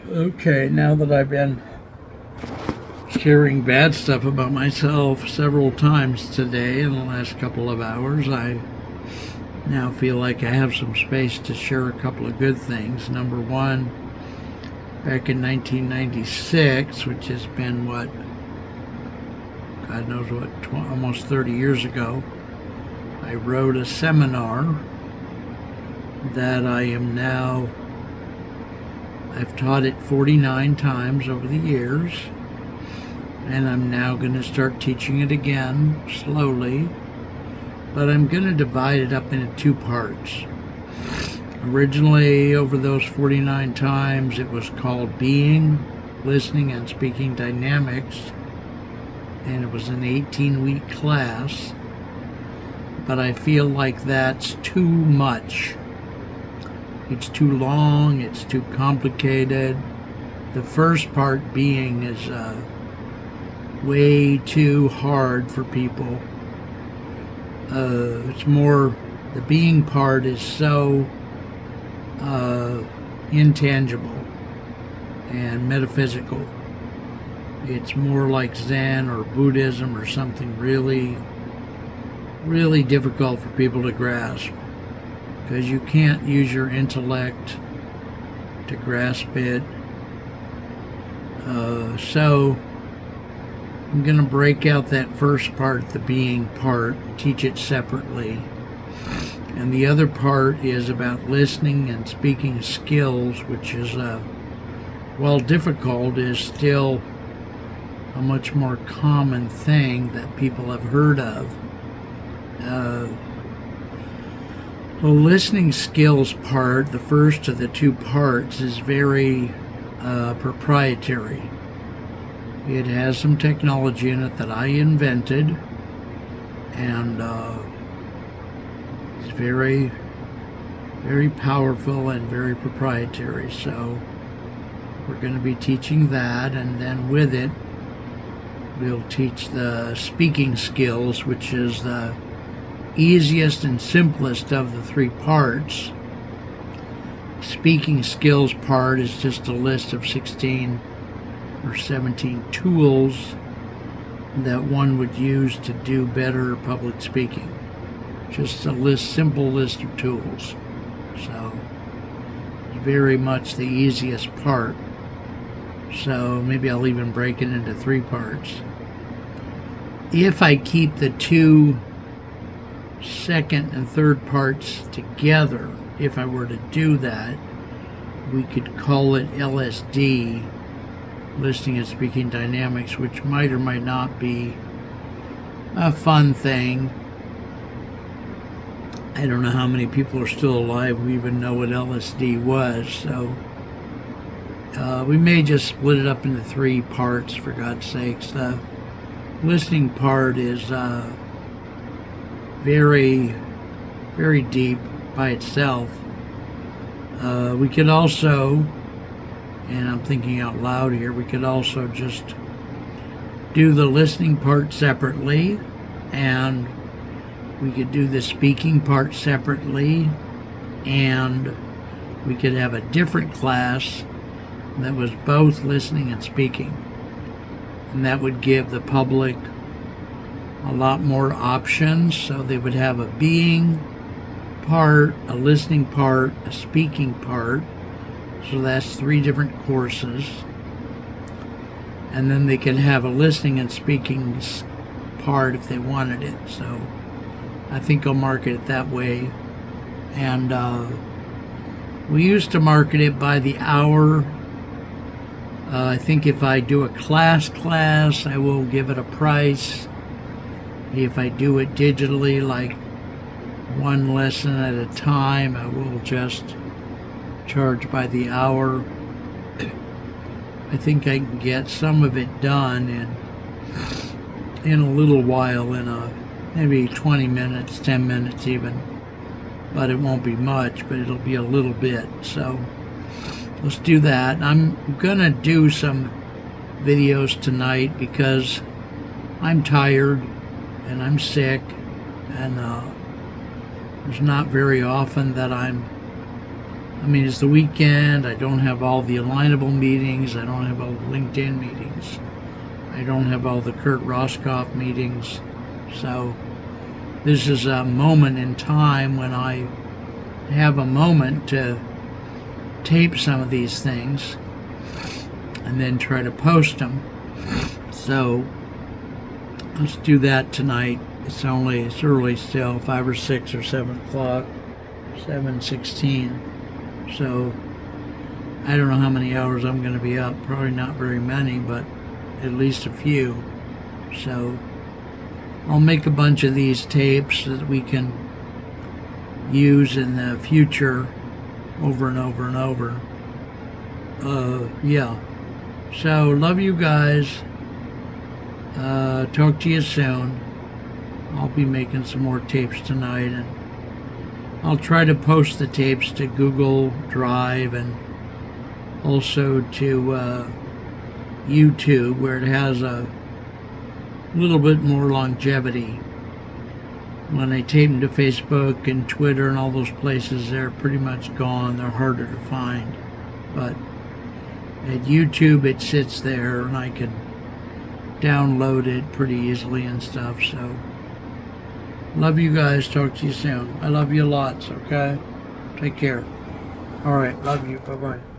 Okay, now that I've been sharing bad stuff about myself several times today in the last couple of hours, I now feel like I have some space to share a couple of good things. Number one, back in 1996, which has been what, God knows what, almost 30 years ago, I wrote a seminar that I've taught it 49 times over the years, and I'm now going to start teaching it again slowly, but I'm going to divide it up into two parts. Originally, over those 49 times, it was called Being, Listening, and Speaking Dynamics, and it was an 18-week class, but I feel like that's too much. It's too long, it's too complicated. The first part, Being, is way too hard for people. It's more, the Being part is so intangible and metaphysical. It's more like Zen or Buddhism or something really, really difficult for people to grasp, because you can't use your intellect to grasp it. So I'm going to break out that first part, the Being part, teach it separately. And the other part is about listening and speaking skills, which is, while difficult, is still a much more common thing that people have heard of. The listening skills part, the first of the two parts, is very proprietary. It has some technology in it that I invented, and it's very, very powerful and very proprietary. So we're going to be teaching that, and then with it, we'll teach the speaking skills, which is the easiest and simplest of the three parts. Speaking skills part is just a list of 16 or 17 tools that one would use to do better public speaking. Just a simple list of tools. So it's very much the easiest part. So maybe I'll even break it into three parts. If I keep the two second and third parts together, if I were to do that, we could call it LSD, Listening and Speaking Dynamics, which might or might not be a fun thing. I don't know how many people are still alive who even know what LSD was, so we may just split it up into three parts, for God's sakes. The listening part is very, very deep by itself. We could also, and I'm thinking out loud here, we could also just do the listening part separately, and we could do the speaking part separately, and we could have a different class that was both listening and speaking. And that would give the public a lot more options. So they would have a being part, a listening part, a speaking part. So that's 3 different courses. And then they could have a listening and speaking part if they wanted it. So I think I'll market it that way. And we used to market it by the hour. I think if I do a class, I will give it a price. If I do it digitally, like one lesson at a time, I will just charge by the hour. I think I can get some of it done in a little while, in maybe 20 minutes, 10 minutes even. But it won't be much, but it'll be a little bit. So let's do that. I'm gonna do some videos tonight because I'm tired and I'm sick, and there's not very often that I'm I mean, it's the weekend. I don't have all the Alignable meetings. I don't have all the LinkedIn meetings. I don't have all the Kurt Roscoff meetings. So this is a moment in time when I have a moment to tape some of these things and then try to post them. So let's do that tonight. It's early still, 5 or 6 or 7 o'clock, 7:16. So I don't know how many hours I'm going to be up. Probably not very many, but at least a few. So I'll make a bunch of these tapes that we can use in the future over and over and over. Yeah. So love you guys. Talk to you soon. I'll be making some more tapes tonight, and I'll try to post the tapes to Google Drive and also to YouTube, where it has a little bit more longevity. When I tape them to Facebook and Twitter and all those places, they're pretty much gone. They're harder to find. But at YouTube, it sits there, and I can download it pretty easily and stuff. So love you guys. Talk to you soon. I love you lots, okay? Take care. All right. Love you. Bye-bye.